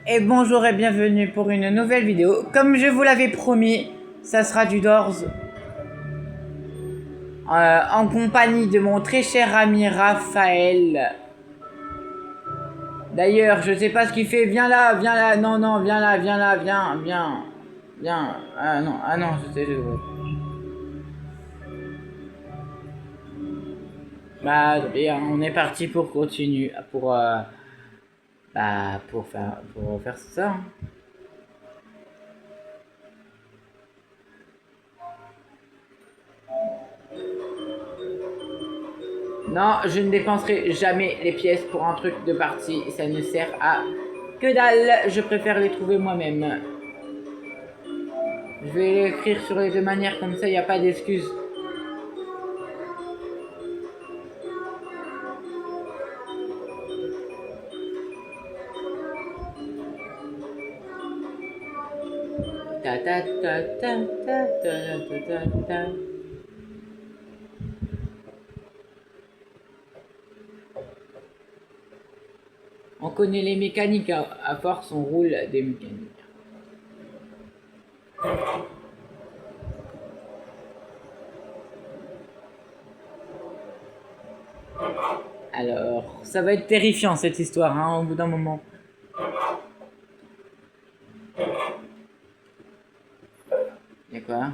Et bonjour et bienvenue pour une nouvelle vidéo. Comme je vous l'avais promis, ça sera du Doors en compagnie de mon très cher ami Raphaël. D'ailleurs, je sais pas ce qu'il fait. Viens là, viens là. Non, non, viens là, viens là, viens, viens, viens. Ah non, je sais, je vois. Bah, bien, on est parti pour continuer, pour faire ça. Hein. Non, je ne dépenserai jamais les pièces pour un truc de partie. Ça ne sert à que dalle. Je préfère les trouver moi-même. Je vais l'écrire sur les deux manières, comme ça, il n'y a pas d'excuse. Ta ta ta ta ta ta ta ta ta. On connaît les mécaniques, à force on roule des mécaniques. Alors, ça va être terrifiant cette histoire, hein, au bout d'un moment. Y'a quoi?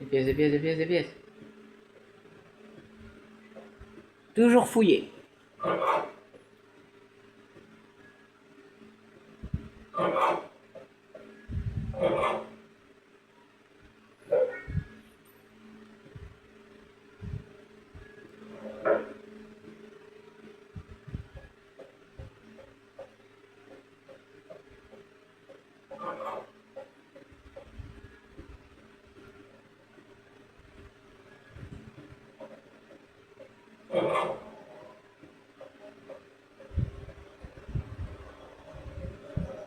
Des pièces, des pièces, des pièces, des pièces. Toujours fouillé.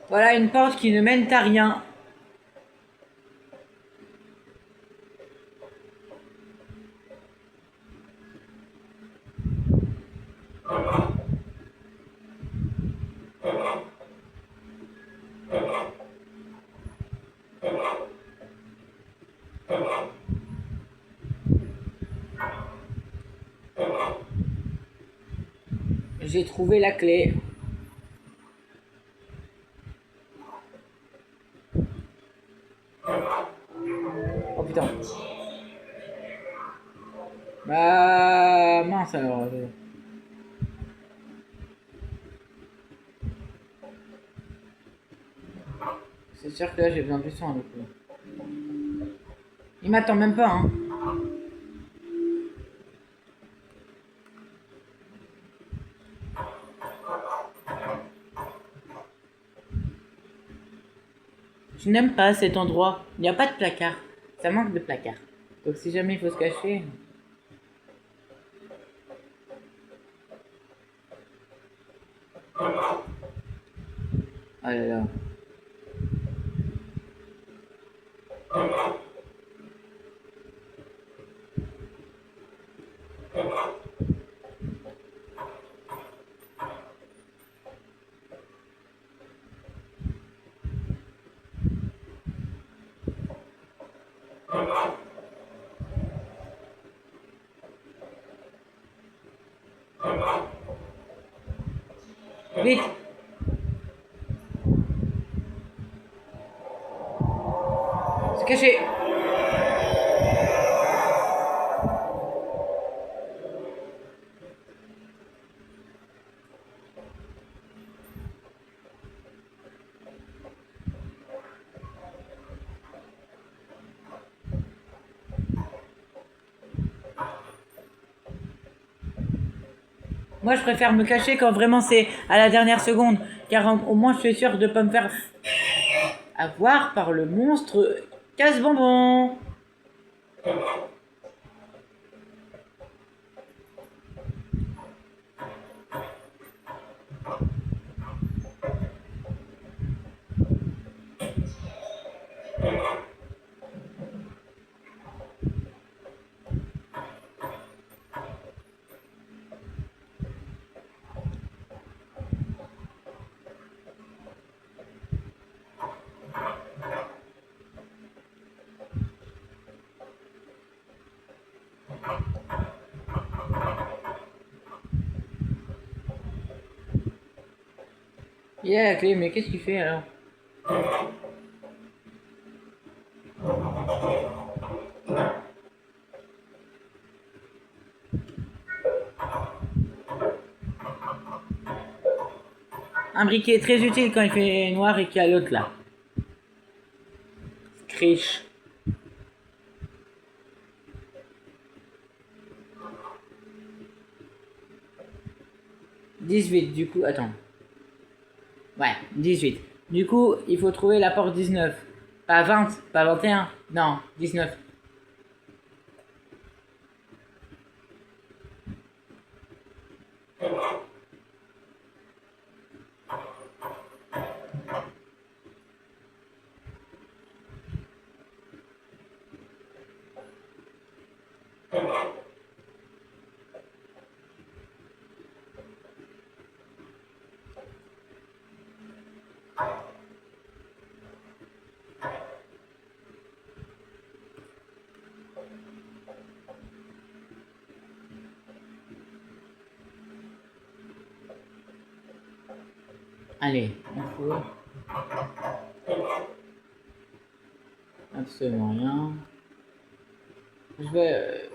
Voilà une porte qui ne mène à rien. J'ai trouvé la clé. Oh putain. Bah mince alors. C'est sûr que là j'ai besoin de son avec lui. Il m'attend même pas, hein. Je n'aime pas cet endroit. Il n'y a pas de placard. Ça manque de placard. Donc si jamais il faut se cacher. Oh là là. Vite. Se cacher. Moi, je préfère me cacher quand vraiment c'est à la dernière seconde. Car au moins, je suis sûr de ne pas me faire avoir par le monstre casse-bonbon. Il a la clé, mais qu'est-ce qu'il fait alors? Un briquet très utile quand il fait noir et qu'il y a l'autre là. Screech. 18, du coup, attends. Ouais, 18. Du coup, il faut trouver la porte 19. Pas 20, pas 21. Non, 19. Allez, on fout. Absolument rien. Je vais...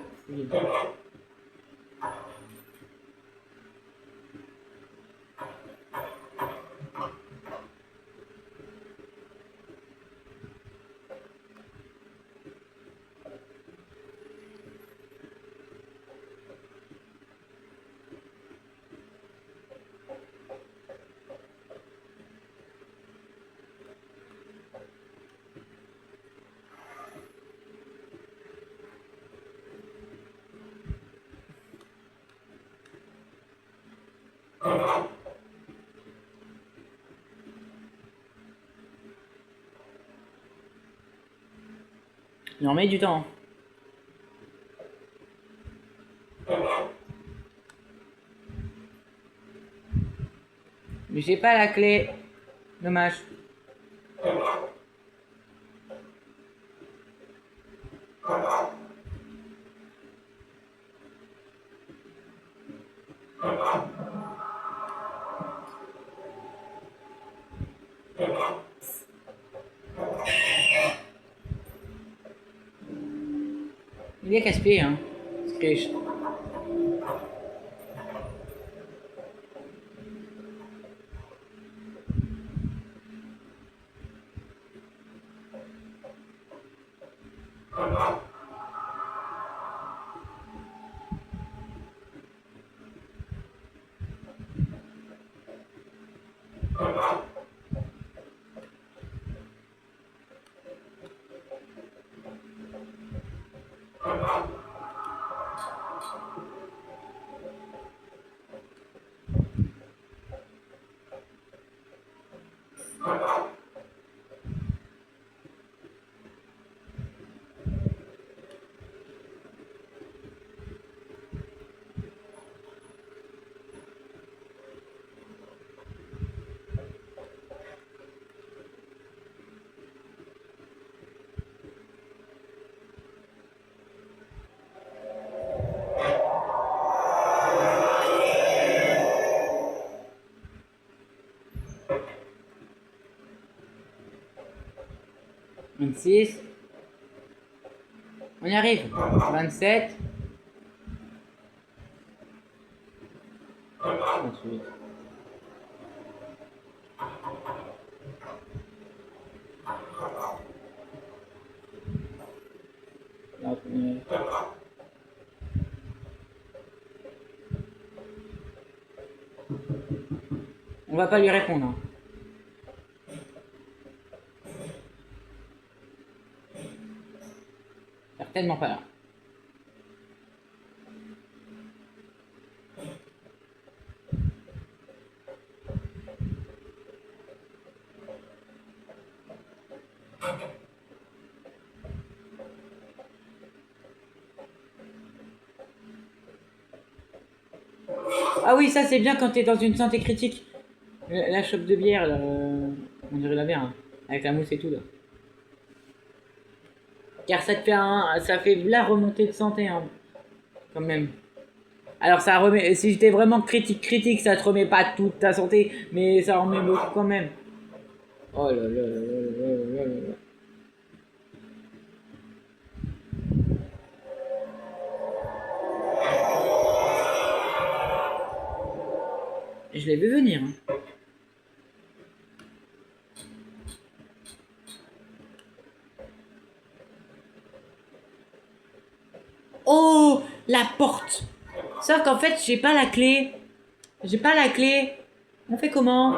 Il en met du temps. Mais j'ai pas la clé. Dommage. Il est casse-pied, hein. Screech. Vingt-six. On y arrive. 27. 28. On va pas lui répondre. Hein. Certainement pas là. Ah oui, ça c'est bien quand t'es dans une santé critique. La chope de bière, là, on dirait la bière, hein, avec la mousse et tout là. Car ça te fait ça fait la remontée de santé, hein, quand même. Alors ça remet, si j'étais vraiment critique, ça te remet pas toute ta santé, mais ça remet beaucoup quand même. Oh là là là là là là là là. Je l'ai vu venir. Hein. Oh, la porte. Sauf qu'en fait, j'ai pas la clé. J'ai pas la clé. On fait comment?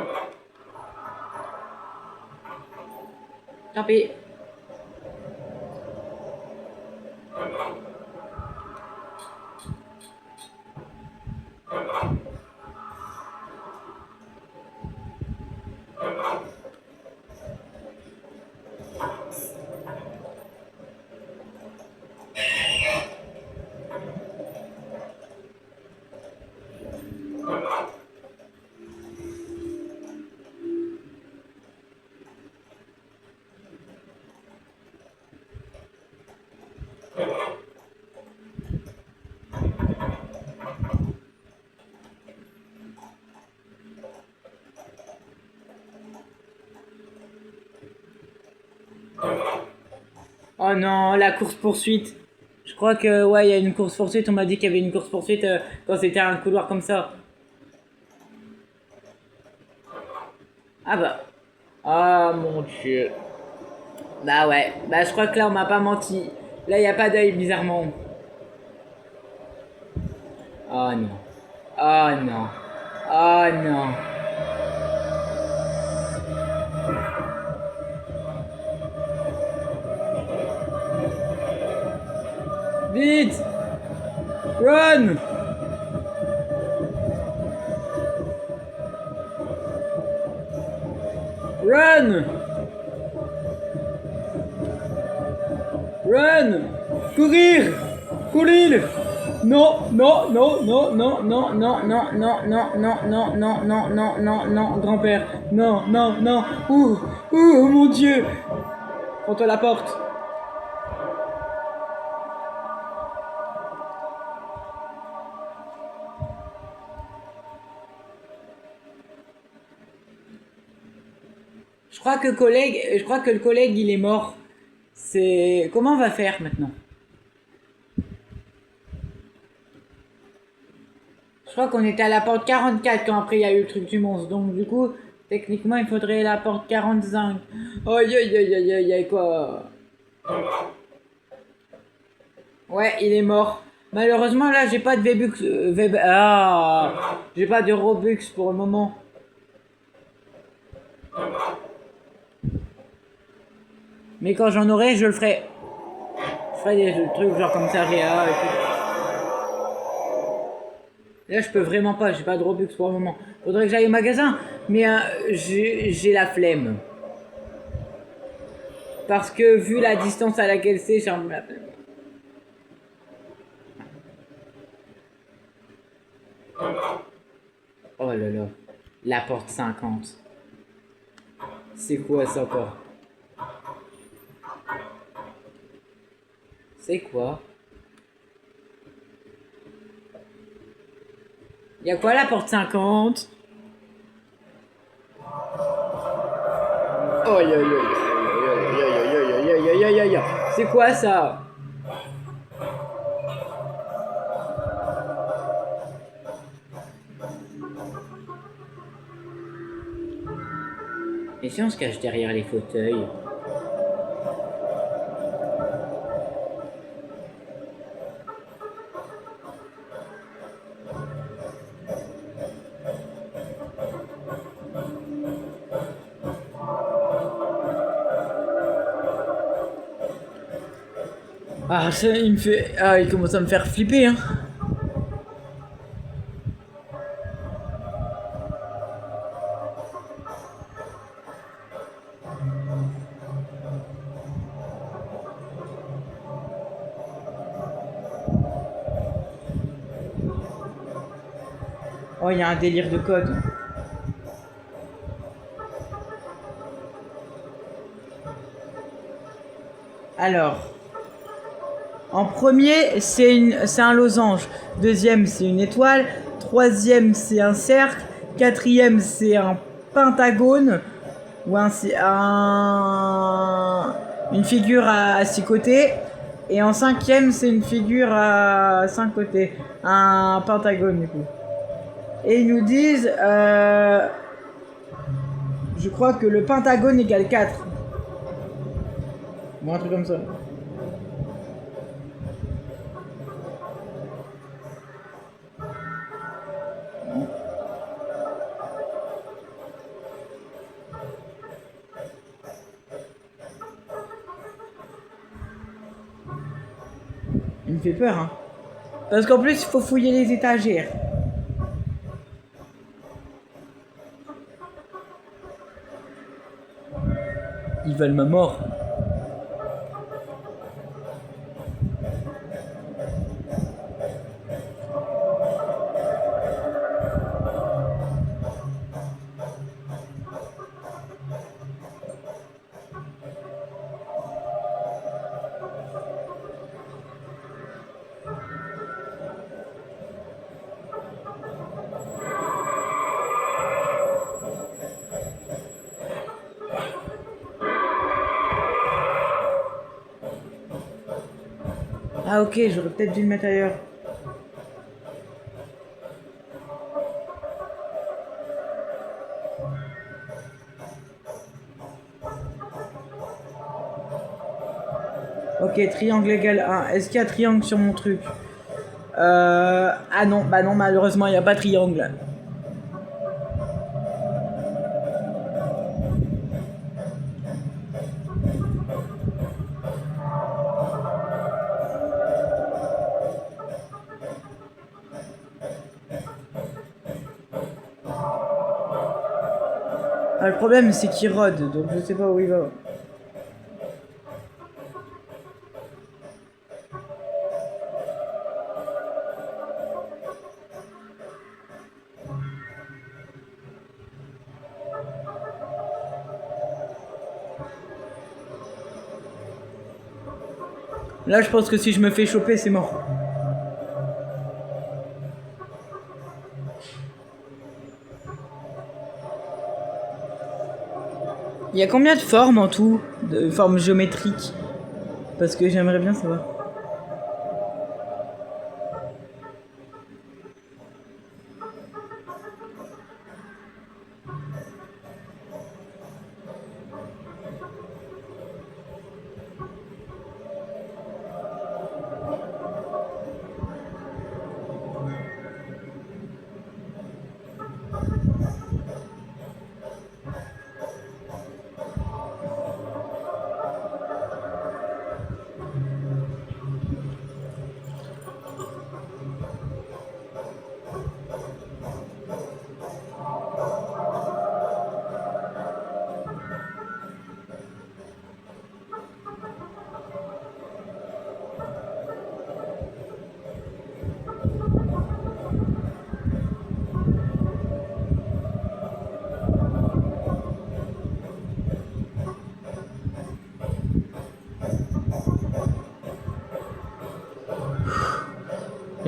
Tant pis. Oh non, la course-poursuite. Je crois que, ouais, il y a une course-poursuite. On m'a dit qu'il y avait une course-poursuite quand c'était un couloir comme ça. Ah bah. Ah mon dieu. Bah ouais. Bah je crois que là, on m'a pas menti. Là, il n'y a pas d'œil, bizarrement. Oh non. Oh non. Oh non. Vite! Run! Run! Run! Courir! Courir! Non, non, non, non, non, non, non, non, non, non, non, non, non, non, non, non, non, grand-père. Non, non, non. Ouh, mon Dieu! Prends-toi la porte. Je crois que le collègue, il est mort. C'est... Comment on va faire maintenant? Je crois qu'on était à la porte 44 quand après il y a eu le truc du monstre. Donc du coup, techniquement, il faudrait la porte 45. Aïe aïe aïe aïe aïe aïe quoi. Ouais, il est mort. Malheureusement, là, j'ai pas de V-Bucks. J'ai pas de Robux pour le moment. Mais quand j'en aurai, je le ferai. Je ferai des trucs genre comme ça, Réa et tout. Là, je peux vraiment pas, j'ai pas de Robux pour le moment. Faudrait que j'aille au magasin, mais j'ai la flemme. Parce que vu la distance à laquelle c'est, j'ai un peu la flemme. Oh là là, la porte 50. C'est quoi ça encore? C'est quoi? Y'a quoi la porte 50? Aïe aïe aïe aïe aïe aïe aïe aïe aïe aïe aïe aïe. C'est quoi ça? Et si on se cache derrière les fauteuils? Ah, ça, il me fait... Ah, il commence à me faire flipper, hein. Oh, il y a un délire de code. Alors... En premier, c'est un losange. Deuxième, c'est une étoile. Troisième, c'est un cercle. Quatrième, c'est un pentagone. Ou une figure à 6 côtés. Et en cinquième, c'est une figure à 5 côtés. Un pentagone, du coup. Et ils nous disent... je crois que le pentagone égale 4. Bon, un truc comme ça. Il me fait peur, hein. Parce qu'en plus, il faut fouiller les étagères. Ils veulent ma mort. Ah ok, j'aurais peut-être dû le mettre ailleurs. Ok, triangle égale 1. Est-ce qu'il y a triangle sur mon truc? Ah non, bah non, malheureusement, il n'y a pas triangle. Ah, le problème, c'est qu'il rôde, donc je sais pas où il va. Là, je pense que si je me fais choper, c'est mort. Il y a combien de formes en tout? De formes géométriques? Parce que j'aimerais bien savoir.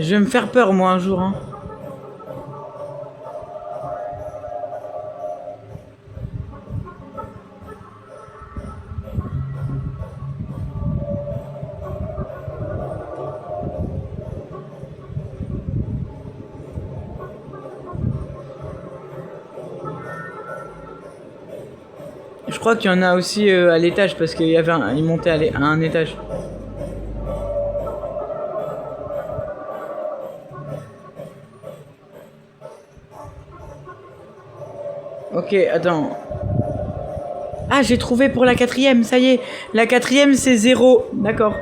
Je vais me faire peur, moi, un jour. Hein. Je crois qu'il y en a aussi à l'étage, parce qu'il y avait il montait à un étage. Ok, attends. Ah, j'ai trouvé pour la quatrième, ça y est. La quatrième, c'est 0. D'accord.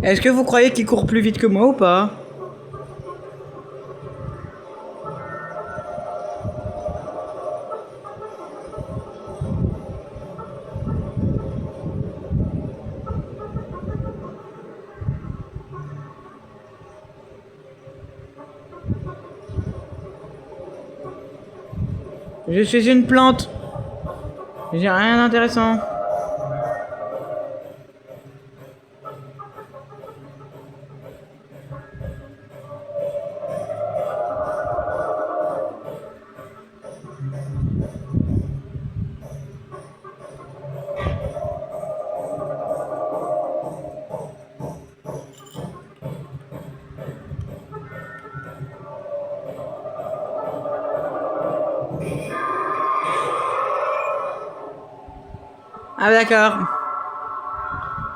Est-ce que vous croyez qu'il court plus vite que moi ou pas? Je suis une plante. J'ai rien d'intéressant. Ah d'accord.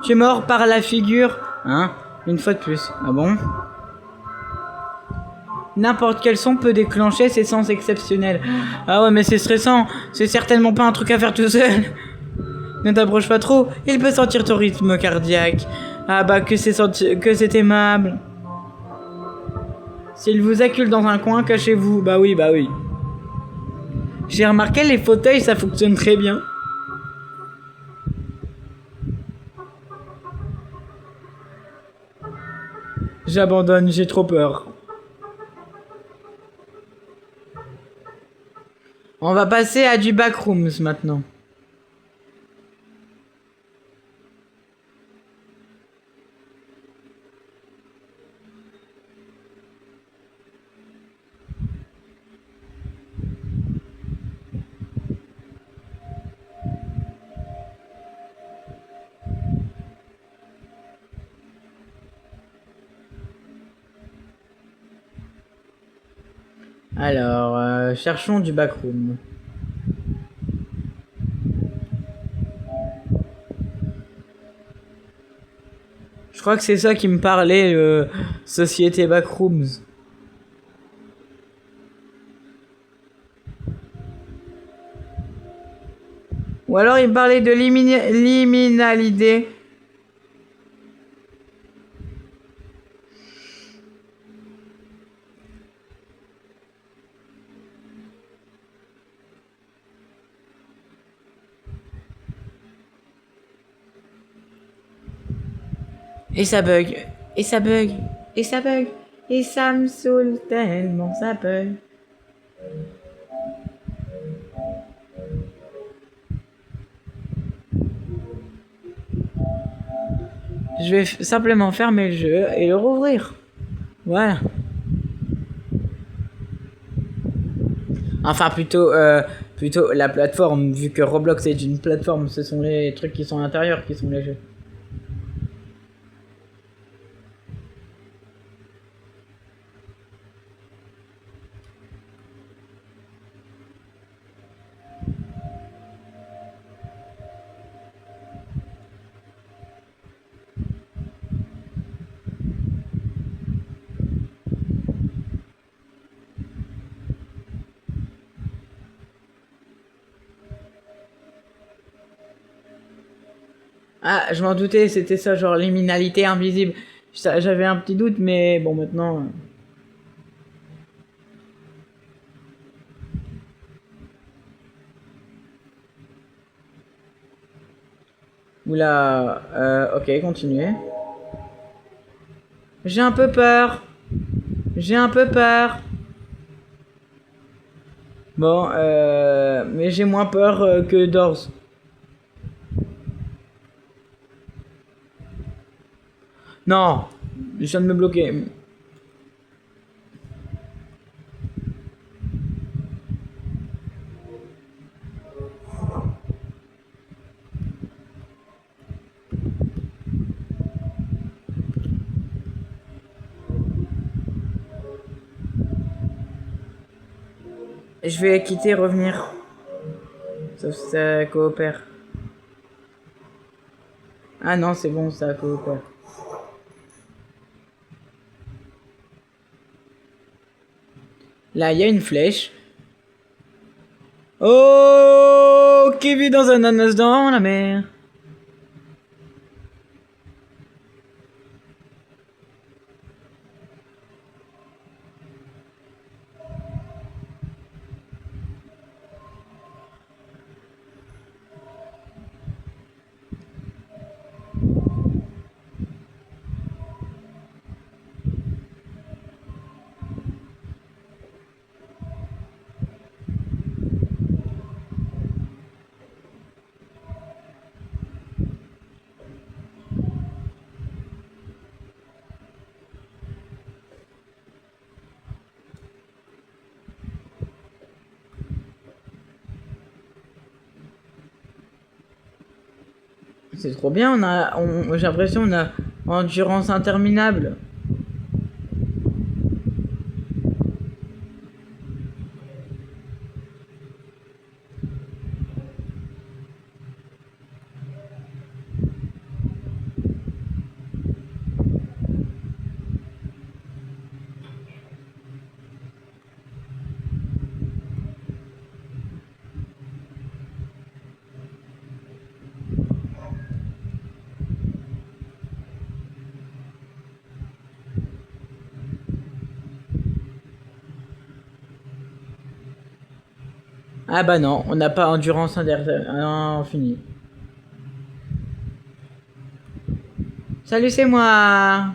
Tu es mort par la figure. Hein? Une fois de plus. Ah bon? N'importe quel son peut déclencher ces sens exceptionnels. Ah ouais mais c'est stressant. C'est certainement pas un truc à faire tout seul. Ne t'approche pas trop. Il peut sentir ton rythme cardiaque. Ah bah que c'est aimable. S'il vous accule dans un coin, cachez-vous. Bah oui, bah oui. J'ai remarqué les fauteuils ça fonctionne très bien. J'abandonne, j'ai trop peur. On va passer à du backrooms maintenant. Alors, cherchons du backroom. Je crois que c'est ça qui me parlait, Société Backrooms. Ou alors il me parlait de liminalité. Et ça bug. Et ça bug. Et ça bug. Et ça me saoule tellement, ça bug. Je vais simplement fermer le jeu et le rouvrir. Voilà. Enfin, plutôt la plateforme, vu que Roblox est une plateforme, ce sont les trucs qui sont à l'intérieur qui sont les jeux. Ah, je m'en doutais, c'était ça, genre liminalité invisible. J'avais un petit doute, mais bon, maintenant... Oula, ok, continuez. J'ai un peu peur. J'ai un peu peur. Bon, mais j'ai moins peur que Doors. Non, je viens de me bloquer. Je vais quitter, revenir. Sauf si ça coopère. Ah non, c'est bon, ça coopère. Là, il y a une flèche. Oh, qui vit dans un ananas dans la mer. C'est trop bien, j'ai l'impression qu'on a endurance interminable. Ah bah non, on n'a pas endurance infinie. Salut, c'est moi.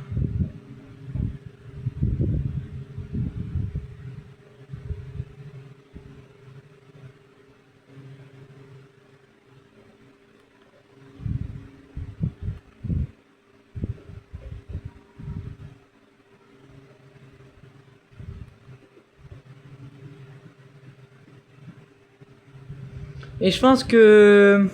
Et je pense que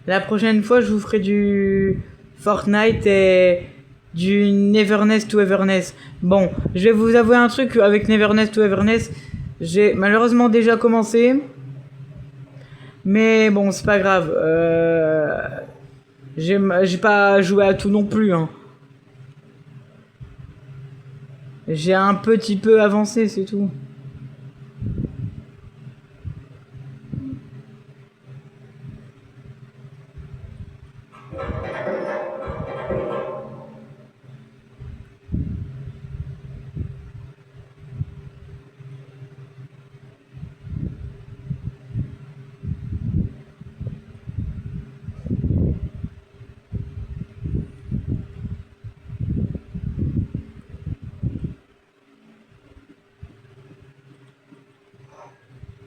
la prochaine fois, je vous ferai du Fortnite et du Neverness to Everness. Bon, je vais vous avouer un truc avec Neverness to Everness. J'ai malheureusement déjà commencé. Mais bon, c'est pas grave. J'ai pas joué à tout non plus. Hein. J'ai un petit peu avancé, c'est tout.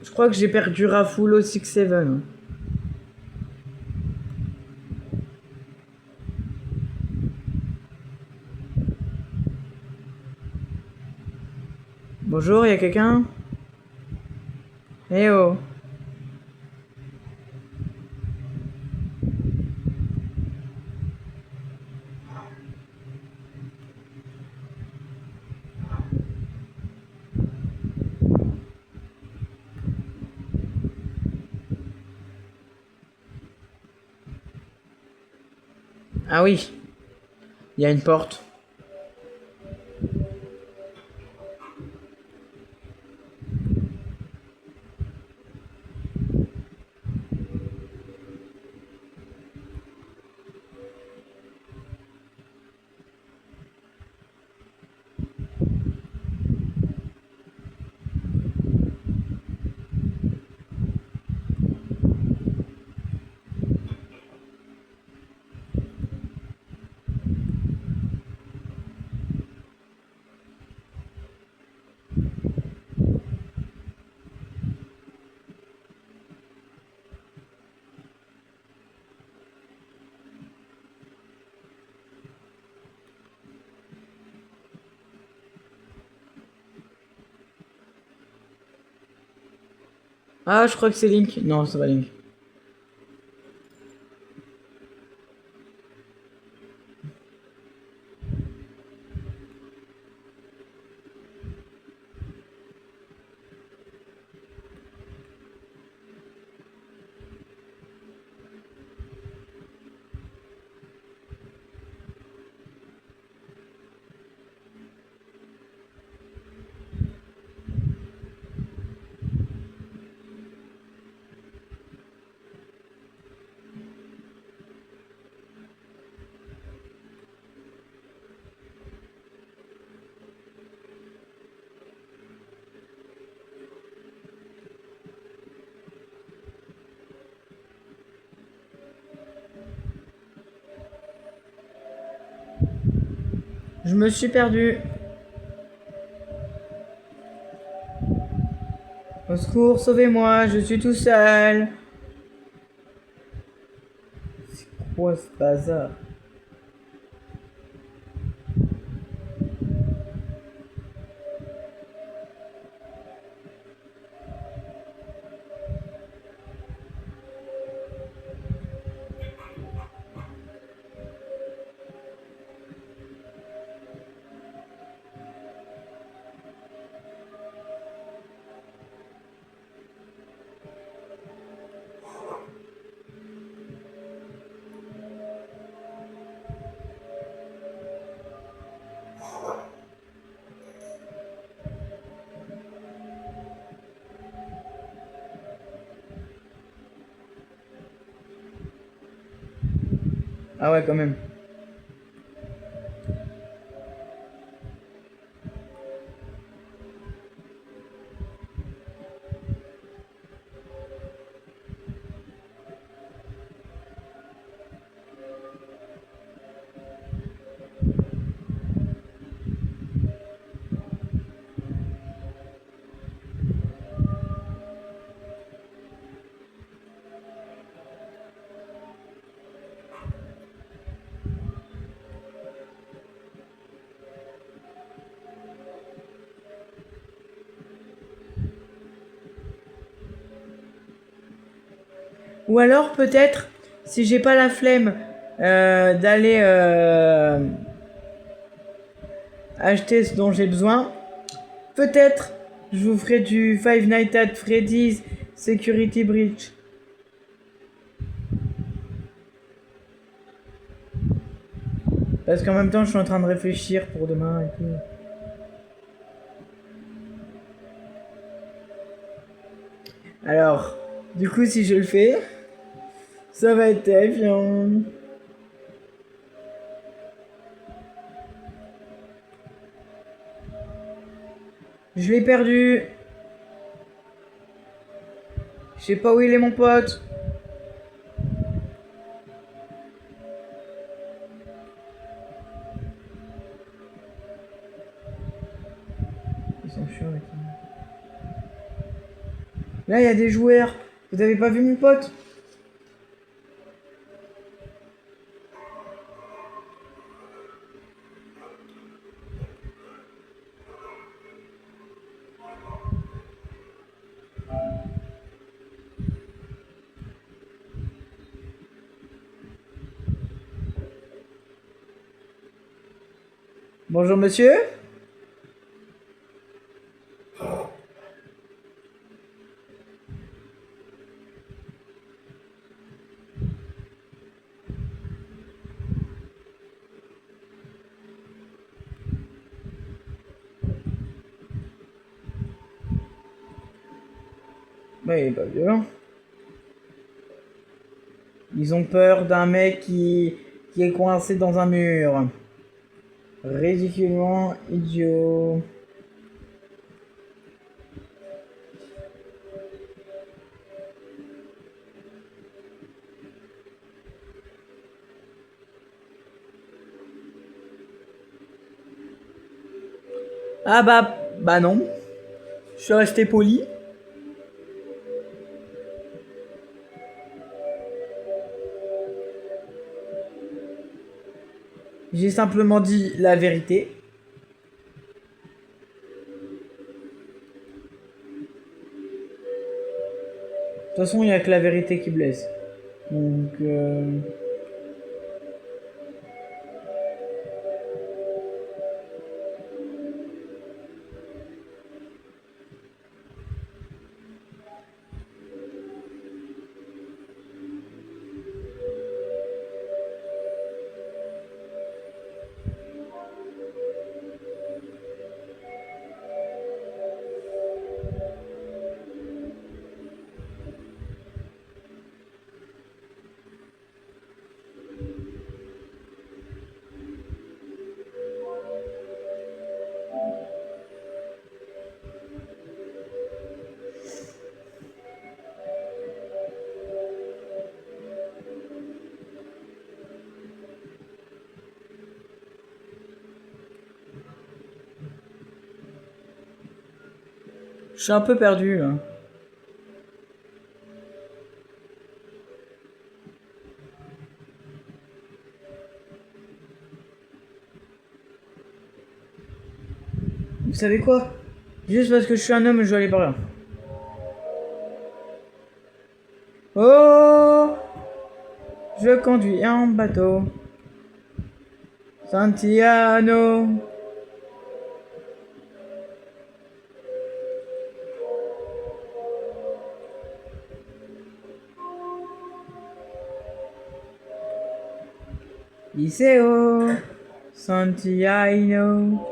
Je crois que j'ai perdu Rafulo 6-7. Hein. Bonjour, y'a quelqu'un? Eh oh. Ah oui, il y a une porte. Ah, je crois que c'est Link. Non, c'est pas Link. Je me suis perdu. Au secours, sauvez-moi, je suis tout seul. C'est quoi ce bazar? Ah ouais, quand même. Ou alors peut-être, si j'ai pas la flemme d'aller acheter ce dont j'ai besoin, peut-être je vous ferai du Five Nights at Freddy's Security Breach. Parce qu'en même temps, je suis en train de réfléchir pour demain et tout. Alors, du coup, si je le fais, ça va être terrifiant. Je l'ai perdu. Je sais pas où il est, mon pote. Ils sont chiants avec ça. Là, il y a des joueurs. Vous avez pas vu mon pote? Bonjour, monsieur. Bah, il est pas violent. Ils ont peur d'un mec qui est coincé dans un mur. Ridiculement idiot. Ah bah non. Je suis resté poli. J'ai simplement dit la vérité. De toute façon, il n'y a que la vérité qui blesse. Donc, je suis un peu perdu, là. Vous savez quoi? Juste parce que je suis un homme, je vais aller par là. Oh! Je conduis un bateau. Santiano. Liceo. Santiano.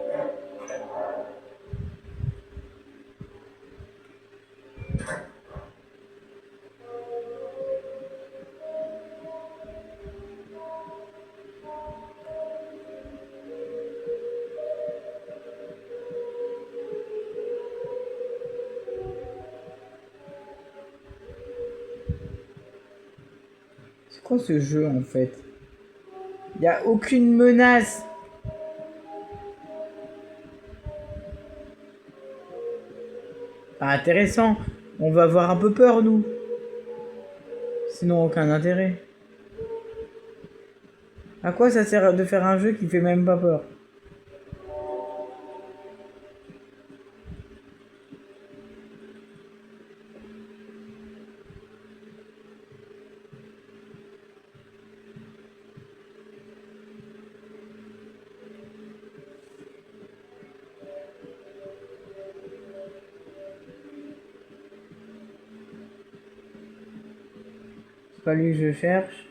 quoi ce jeu en fait? Il n'y a aucune menace. Ah, intéressant. On va avoir un peu peur, nous. Sinon, aucun intérêt. À quoi ça sert de faire un jeu qui fait même pas peur? C'est pas lui que je cherche.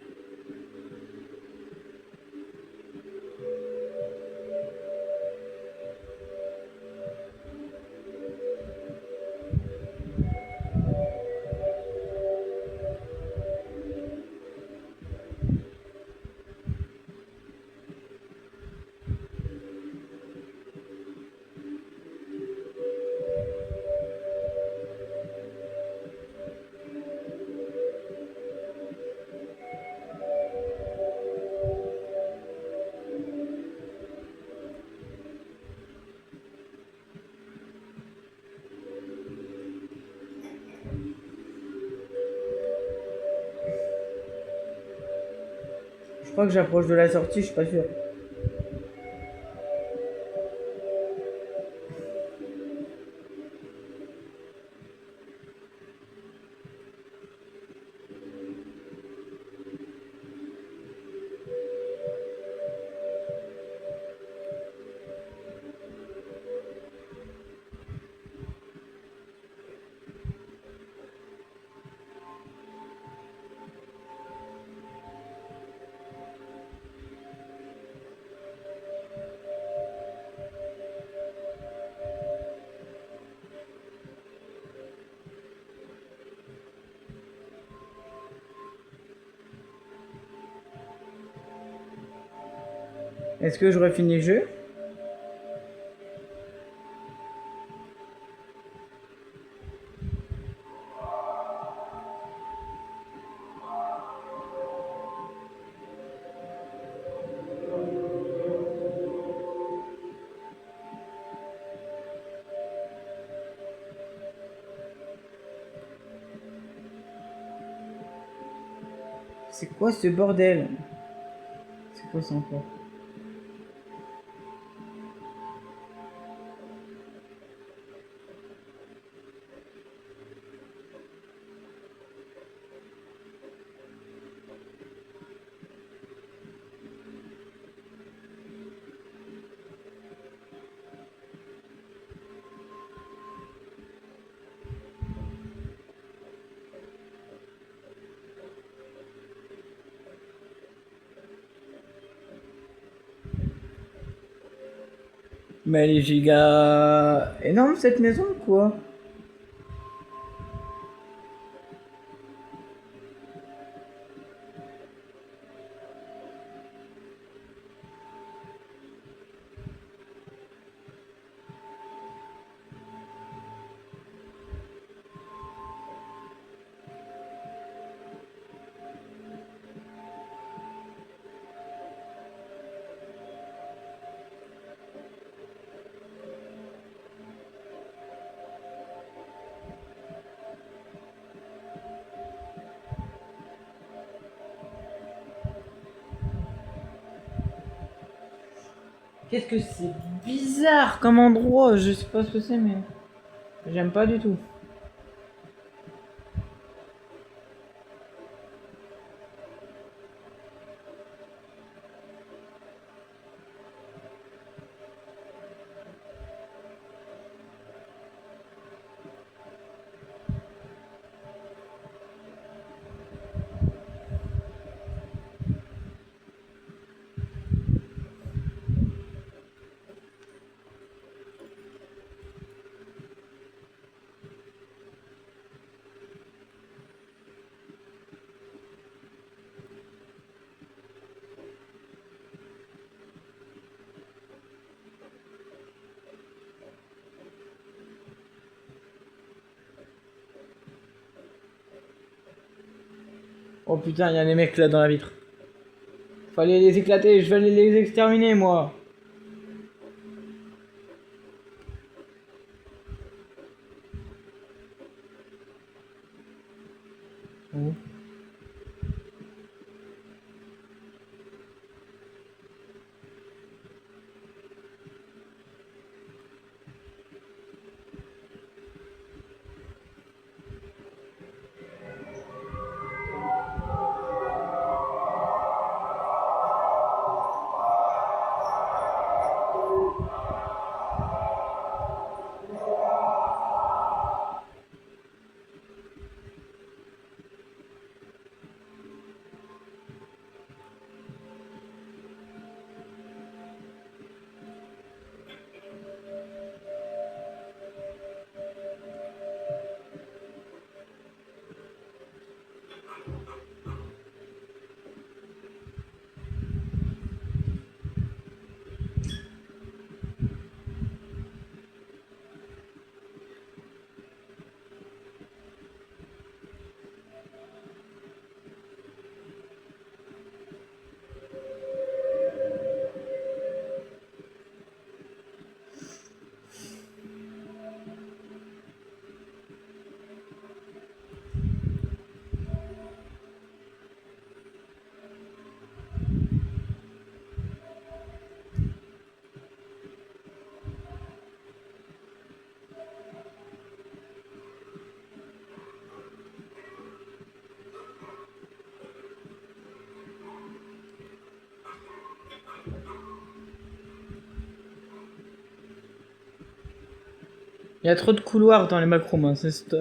Je crois que j'approche de la sortie, je suis pas sûr. Est-ce que j'aurais fini le jeu? C'est quoi ce bordel? C'est quoi ça encore? Mais elle est giga énorme cette maison quoi. Qu'est-ce que c'est bizarre comme endroit, je sais pas ce que c'est mais j'aime pas du tout. Oh putain, il y a des mecs là dans la vitre. Fallait les éclater, je vais aller les exterminer moi. Oh. Il y a trop de couloirs dans les macrooms, hein, c'est cette...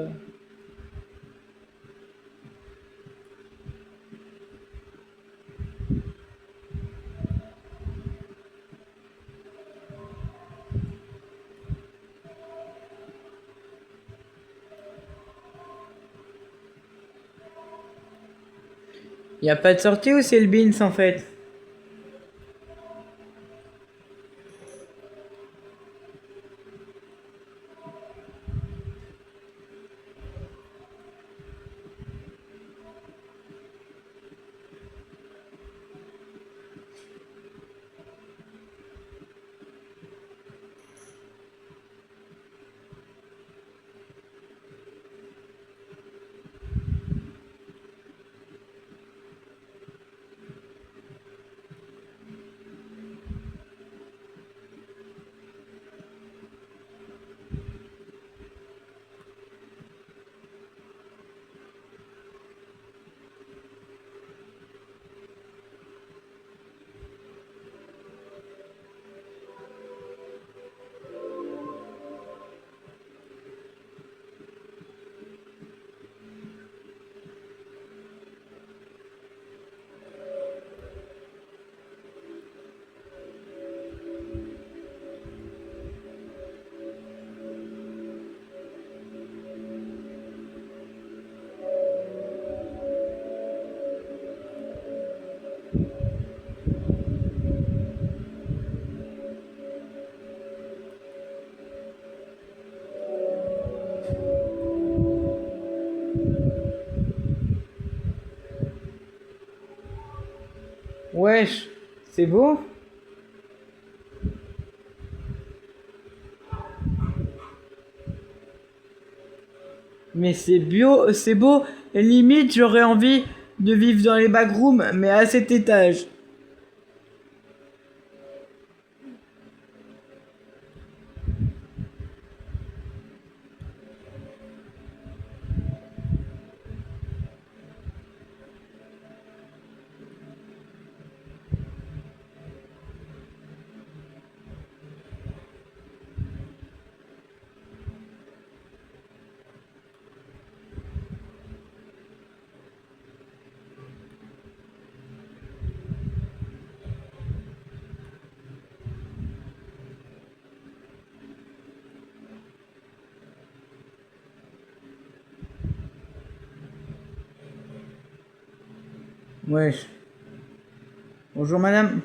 Il y a pas de sortie ou c'est le bins en fait? Wesh, c'est beau? Mais c'est bio, c'est beau. Et limite, j'aurais envie de vivre dans les backrooms, mais à cet étage. Wesh. Bonjour madame.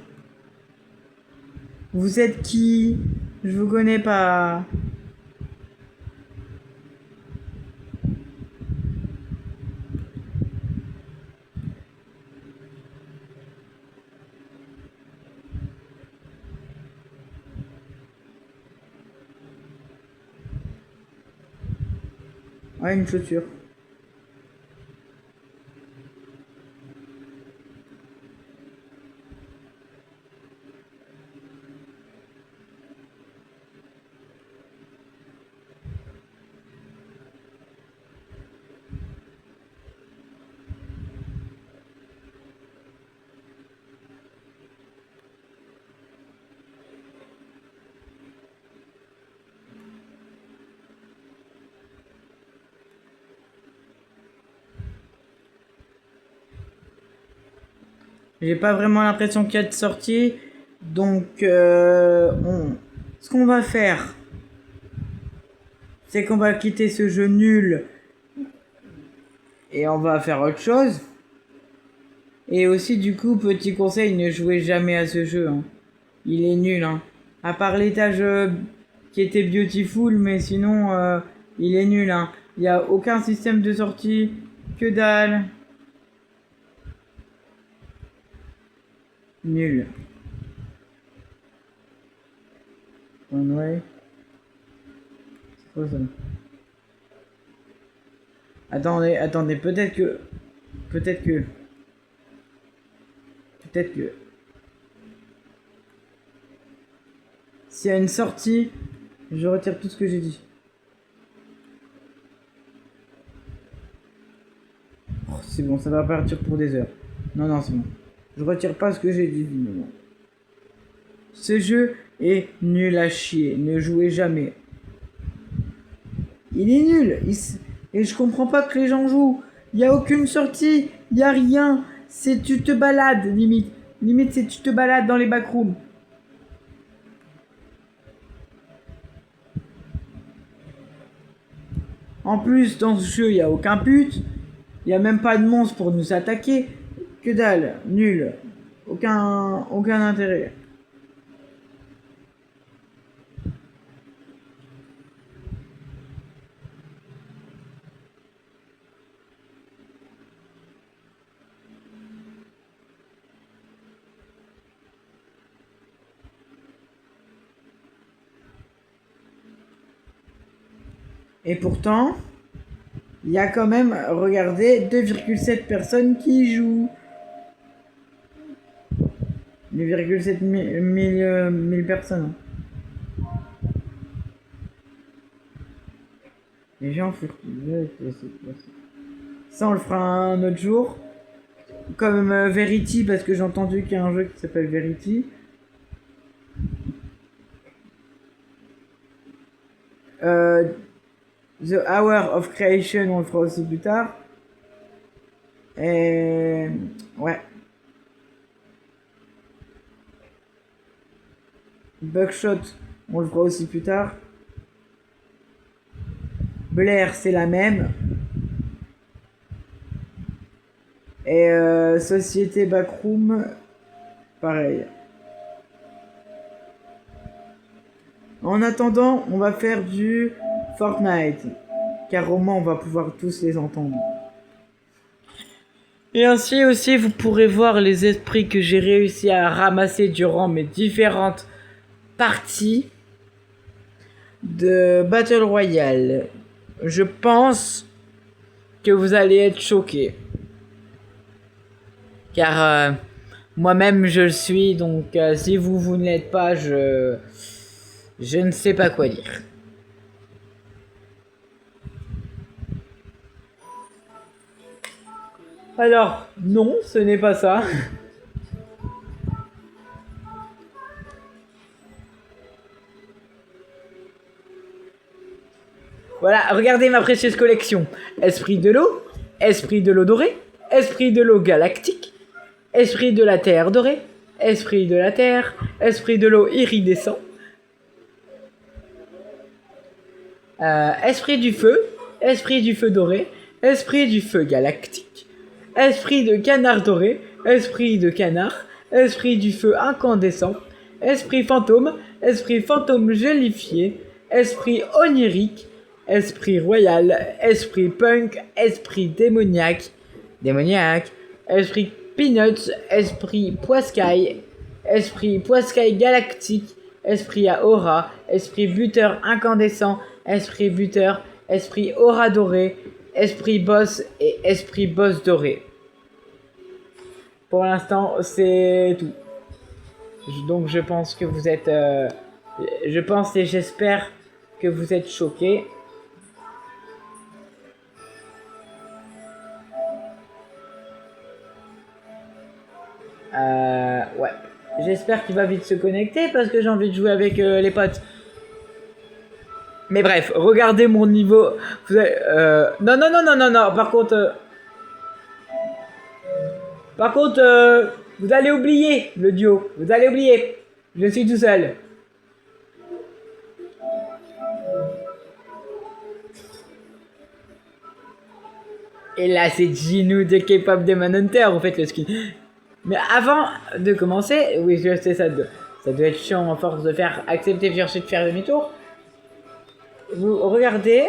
Vous êtes qui? Je vous connais pas. Ouais, une chaussure. J'ai pas vraiment l'impression qu'il y a de sortie. Donc, ce qu'on va faire, c'est qu'on va quitter ce jeu nul et on va faire autre chose. Et aussi, du coup, petit conseil, ne jouez jamais à ce jeu. Hein. Il est nul. Hein. À part l'étage qui était beautiful, mais sinon, il est nul. Hein. Il n'y a aucun système de sortie. Que dalle. Nul. One way. C'est quoi ça? Attendez, peut-être que... S'il y a une sortie, je retire tout ce que j'ai dit. Oh, c'est bon, ça va partir pour des heures. Non, c'est bon. Je retire pas ce que j'ai dit. Non. Ce jeu est nul à chier. Ne jouez jamais. Il est nul. Et je comprends pas que les gens jouent. Il n'y a aucune sortie. Il n'y a rien. C'est tu te balades, limite. Limite, c'est tu te balades dans les backrooms. En plus, dans ce jeu, il n'y a aucun but. Il n'y a même pas de monstre pour nous attaquer. Que dalle. Nul. Aucun intérêt. Et pourtant, il y a quand même, regardez, 2,7 personnes qui jouent. 2,7 mille personnes. Les gens furtifs. Ça, on le fera un autre jour. Comme Verity, parce que j'ai entendu qu'il y a un jeu qui s'appelle Verity. The Hour of Creation, on le fera aussi plus tard. Et... ouais. Buckshot, on le fera aussi plus tard. Blair, c'est la même. Et Société Backroom, pareil. En attendant, on va faire du Fortnite. Car au moins, on va pouvoir tous les entendre. Et ainsi aussi, vous pourrez voir les esprits que j'ai réussi à ramasser durant mes différentes partie de Battle Royale. Je pense que vous allez être choqués. Car moi-même je le suis, donc si vous ne l'êtes pas, je ne sais pas quoi dire. Alors, non, ce n'est pas ça. Voilà, regardez ma précieuse collection. Esprit de l'eau dorée, esprit de l'eau galactique, esprit de la terre dorée, esprit de la terre, esprit de l'eau iridescent, esprit du feu doré, esprit du feu galactique, esprit de canard doré, esprit de canard, esprit du feu incandescent, esprit fantôme gélifié, esprit onirique, esprit royal, esprit punk, esprit démoniaque, esprit peanuts, esprit poiscaille galactique, esprit à aura, esprit buteur incandescent, esprit buteur esprit aura doré, esprit boss et esprit boss doré. Pour l'instant, c'est tout. Donc je pense que vous êtes... je pense et j'espère que vous êtes choqués. Ouais. J'espère qu'il va vite se connecter parce que j'ai envie de jouer avec les potes. Mais bref, regardez mon niveau. Vous avez, non, non, non, non, non, non. Par contre, vous allez oublier le duo. Vous allez oublier. Je suis tout seul. Et là, c'est Ginu de K-pop Demon Hunter, vous faites le skin. Mais avant de commencer, oui, je sais, ça doit être chiant à force de faire accepter puis ensuite faire demi-tour. Vous regardez.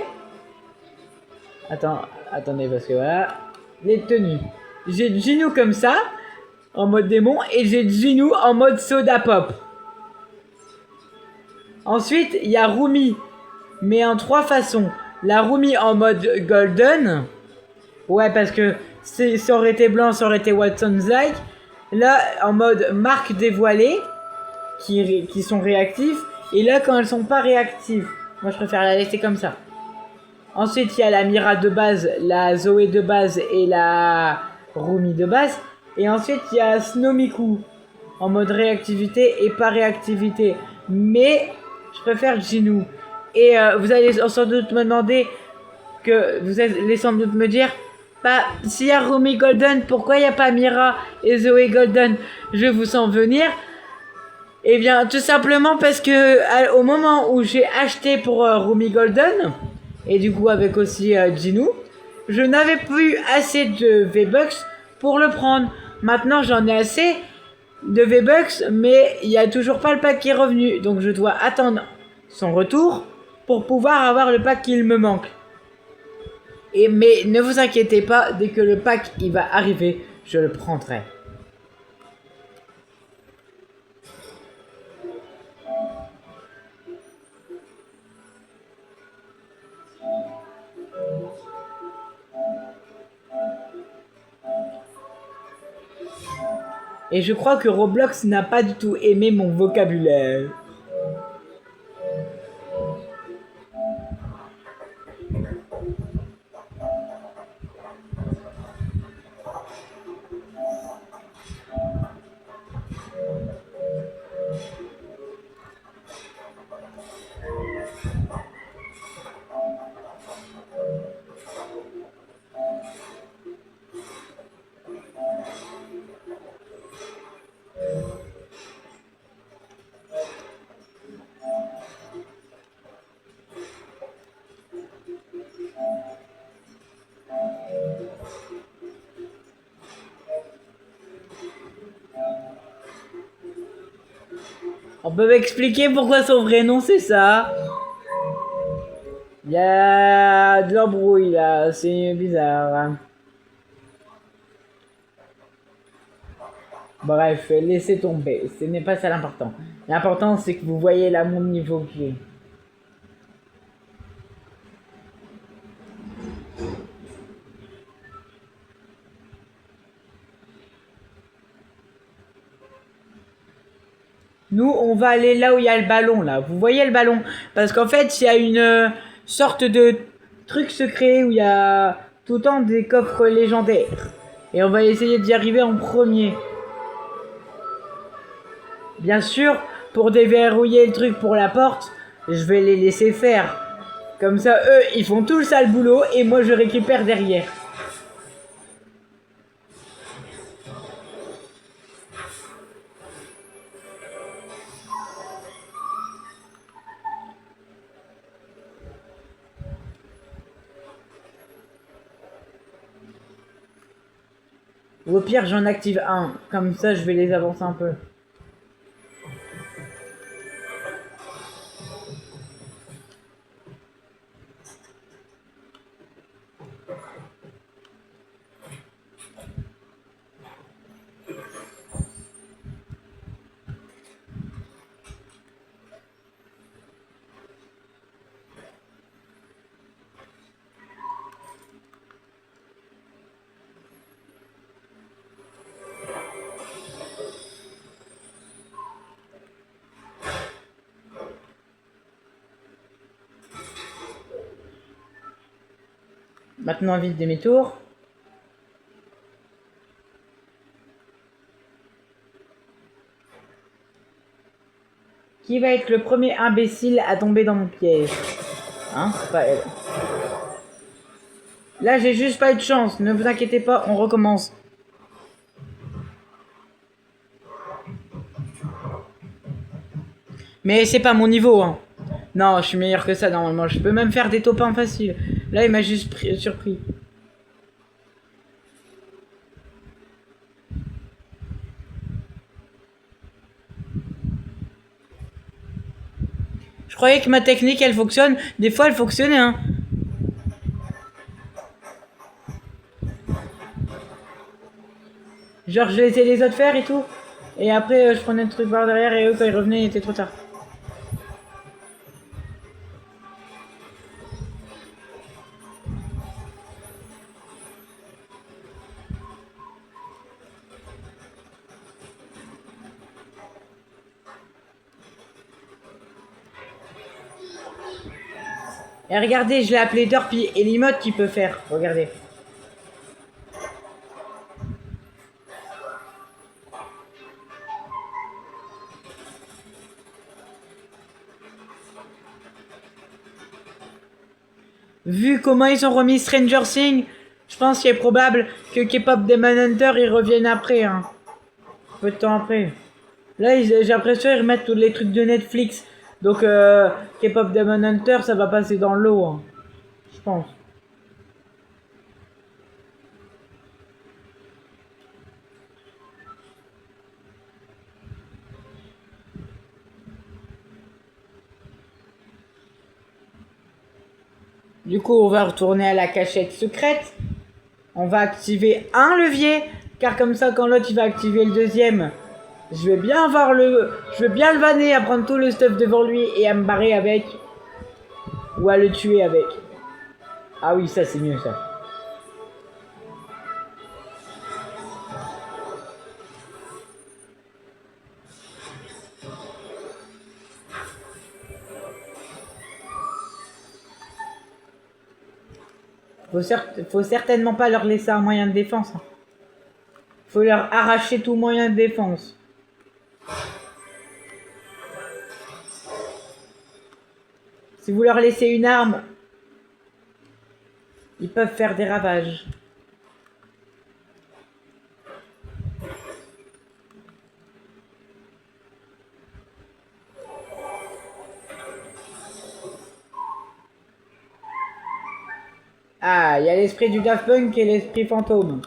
Attendez, parce que voilà. Les tenues. J'ai Ginu comme ça, en mode démon, et j'ai Ginu en mode soda pop. Ensuite, il y a Rumi, mais en 3 façons. La Rumi en mode golden. Ouais, parce que ça aurait été blanc, ça aurait été Watson's Like. Là, en mode marque dévoilée, qui sont réactifs. Et là, quand elles sont pas réactives, moi je préfère la laisser comme ça. Ensuite, il y a la Mira de base, la Zoé de base et la Rumi de base. Et ensuite, il y a Snomiku en mode réactivité et pas réactivité. Mais je préfère Ginu. Et vous allez sans doute me demander, vous allez sans doute me dire, bah, s'il y a Rumi Golden, pourquoi il n'y a pas Mira et Zoé Golden? Je vous sens venir. Eh bien, tout simplement parce que au moment où j'ai acheté pour Rumi Golden, et du coup avec aussi Ginu, je n'avais plus assez de V-Bucks pour le prendre. Maintenant, j'en ai assez de V-Bucks, mais il n'y a toujours pas le pack qui est revenu. Donc, je dois attendre son retour pour pouvoir avoir le pack qu'il me manque. Mais ne vous inquiétez pas, dès que le pack il va arriver, je le prendrai. Et je crois que Roblox n'a pas du tout aimé mon vocabulaire. On peut m'expliquer pourquoi son vrai nom c'est ça? Il y a de l'embrouille là, c'est bizarre. Bref, laissez tomber, ce n'est pas ça l'important. L'important c'est que vous voyez là mon niveau que j'ai. Nous, on va aller là où il y a le ballon, là. Vous voyez le ballon? Parce qu'en fait, il y a une sorte de truc secret où il y a tout le temps des coffres légendaires. Et on va essayer d'y arriver en premier. Bien sûr, pour déverrouiller le truc pour la porte, je vais les laisser faire. Comme ça, eux, ils font tout le sale boulot et moi, je récupère derrière. Ou au pire, j'en active un. Comme ça, je vais les avancer un peu. Maintenant, vite demi-tour. Qui va être le premier imbécile à tomber dans mon piège? Hein? C'est pas elle. Là, j'ai juste pas eu de chance. Ne vous inquiétez pas, on recommence. Mais c'est pas mon niveau, hein. Non, je suis meilleur que ça normalement. Je peux même faire des top 1 faciles. Là, il m'a juste surpris. Je croyais que ma technique, elle fonctionne. Des fois, elle fonctionnait, hein. Genre, je laissais les autres faire et tout. Et après, je prenais le truc par derrière et eux, quand ils revenaient, il était trop tard. Et regardez, je l'ai appelé Dorpy et l'emote qu'il peut faire. Regardez. Vu comment ils ont remis Stranger Things, je pense qu'il est probable que K-pop Demon Hunter ils reviennent après, hein. Peu de temps après. Là, j'ai l'impression qu'ils remettent tous les trucs de Netflix. Donc, K-pop Demon Hunter, ça va passer dans l'eau, hein. Je pense. Du coup, on va retourner à la cachette secrète. On va activer un levier, car comme ça, quand l'autre il va activer le deuxième, je vais bien le vanner à prendre tout le stuff devant lui et à me barrer avec. Ou à le tuer avec. Ah oui, ça c'est mieux ça. Faut certainement pas leur laisser un moyen de défense. Hein. Faut leur arracher tout moyen de défense. Si vous leur laissez une arme, ils peuvent faire des ravages. Ah, il y a l'esprit du Daft Punk et l'esprit fantôme.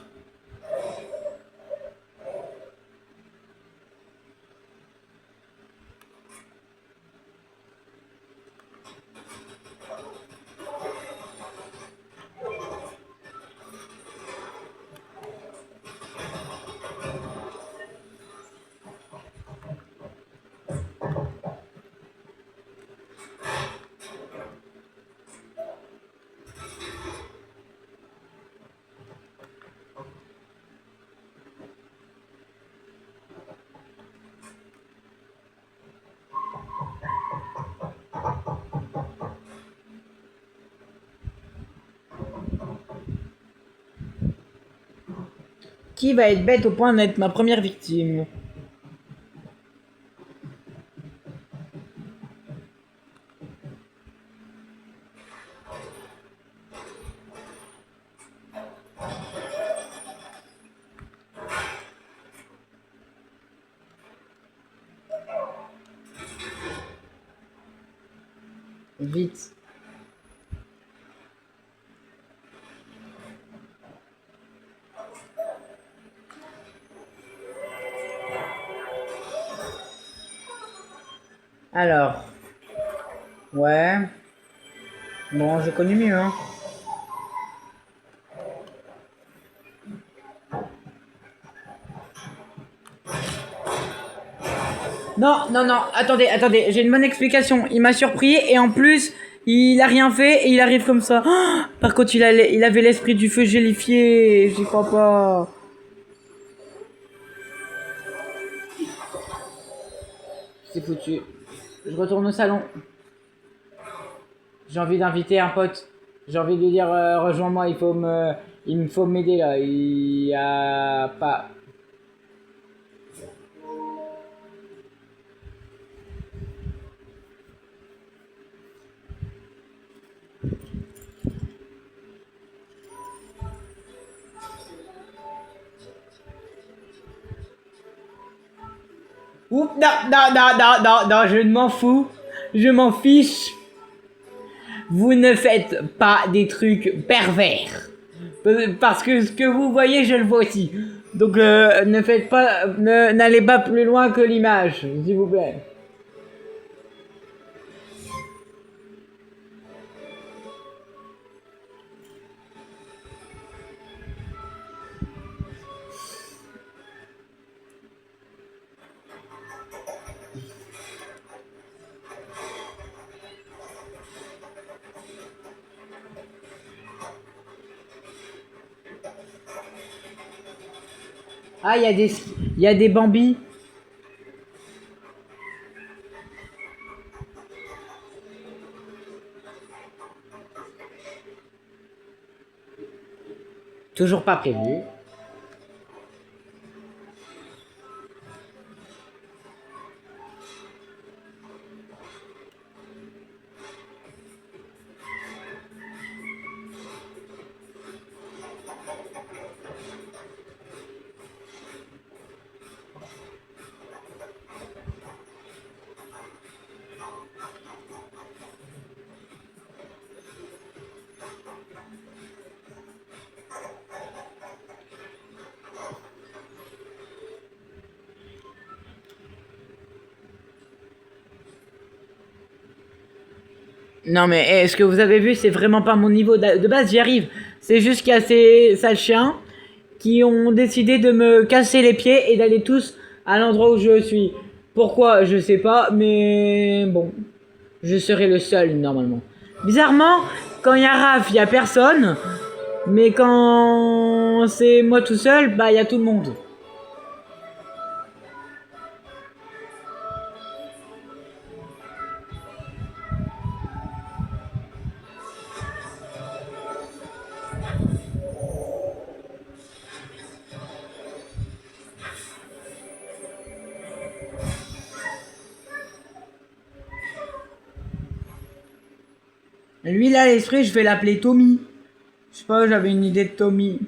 Qui va être bête au point d'être ma première victime? Vite. Alors. Ouais. Bon, j'ai connu mieux, hein. Non, non, non, attendez, j'ai une bonne explication. Il m'a surpris et en plus, il a rien fait et il arrive comme ça. Oh, par contre, il avait l'esprit du feu gélifié, j'y crois pas. C'est foutu. Je retourne au salon. J'ai envie d'inviter un pote. J'ai envie de dire, rejoins-moi, il me faut m'aider là. Il y a pas. Oups, non, non, non, non, non, non, je m'en fous. Je m'en fiche. Vous ne faites pas des trucs pervers. Parce que ce que vous voyez, je le vois aussi. Donc ne faites pas, n'allez pas plus loin que l'image, s'il vous plaît. Ah, il y a des Bambis. Toujours pas prévu. Non mais ce que vous avez vu, c'est vraiment pas mon niveau de base, j'y arrive. C'est juste qu'il y a ces sales chiens qui ont décidé de me casser les pieds et d'aller tous à l'endroit où je suis. Pourquoi, je sais pas, mais bon, je serai le seul normalement. Bizarrement, quand il y a Raph, il y a personne, mais quand c'est moi tout seul, bah il y a tout le monde. Lui là, l'esprit, je vais l'appeler Tommy. Je sais pas, j'avais une idée de Tommy.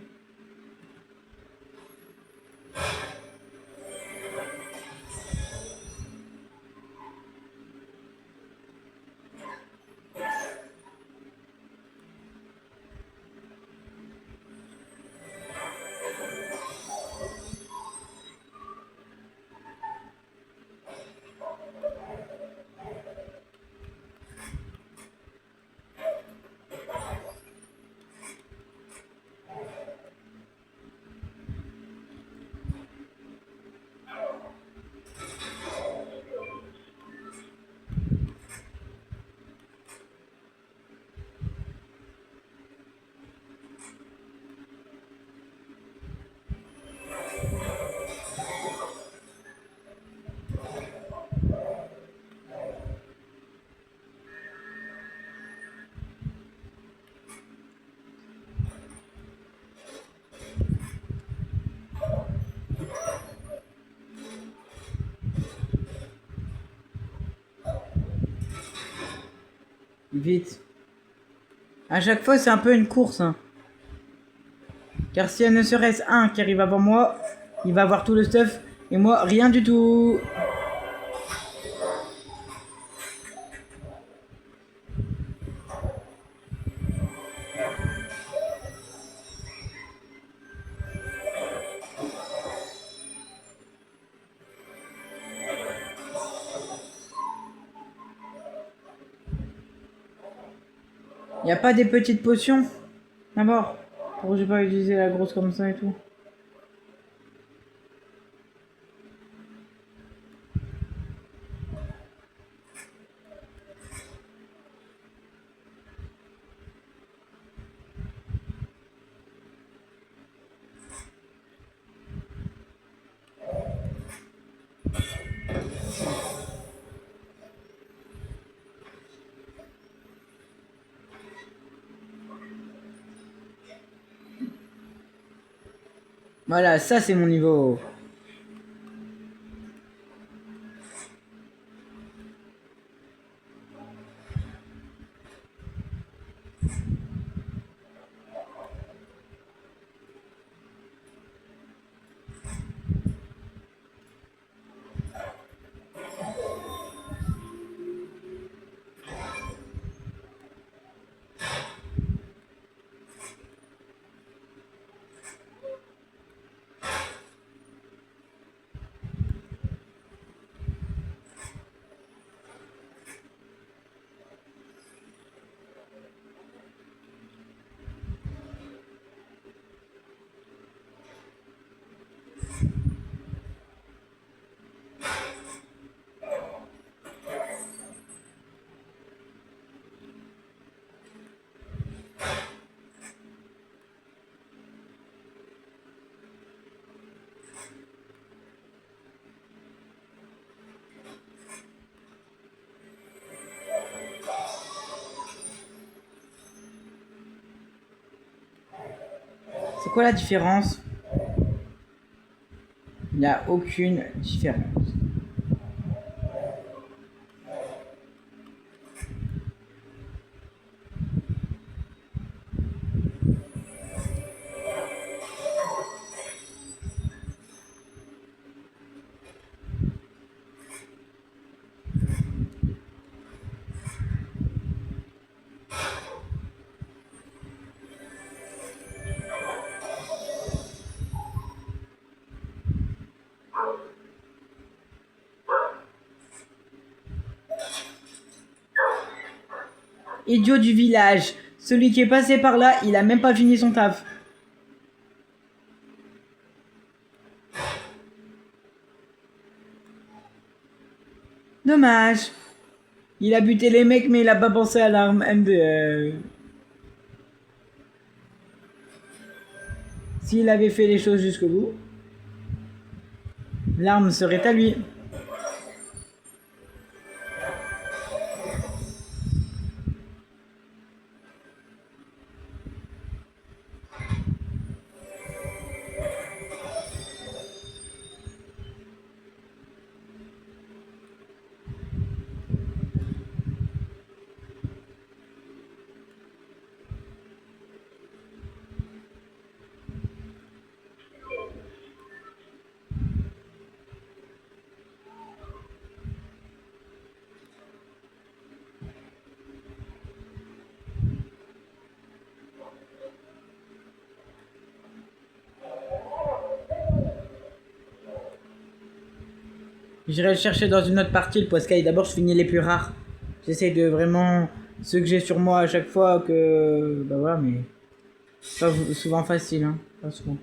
Vite. À chaque fois, c'est un peu une course. Hein. Car s'il y a ne serait-ce un qui arrive avant moi, il va avoir tout le stuff et moi, rien du tout. Y a pas des petites potions? D'abord. Pourquoi j'ai pas utilisé la grosse comme ça et tout? Voilà, ça c'est mon niveau. C'est quoi la différence? Il n'y a aucune différence. Idiot du village. Celui qui est passé par là, il a même pas fini son taf. Dommage. Il a buté les mecs, mais il a pas pensé à l'arme MD. S'il avait fait les choses jusqu'au bout, l'arme serait à lui. J'irai le chercher dans une autre partie, le Poiscaille. D'abord, je finis les plus rares. J'essaie de vraiment... Ceux que j'ai sur moi à chaque fois que... Bah voilà, mais... Pas souvent facile, hein. Pas souvent.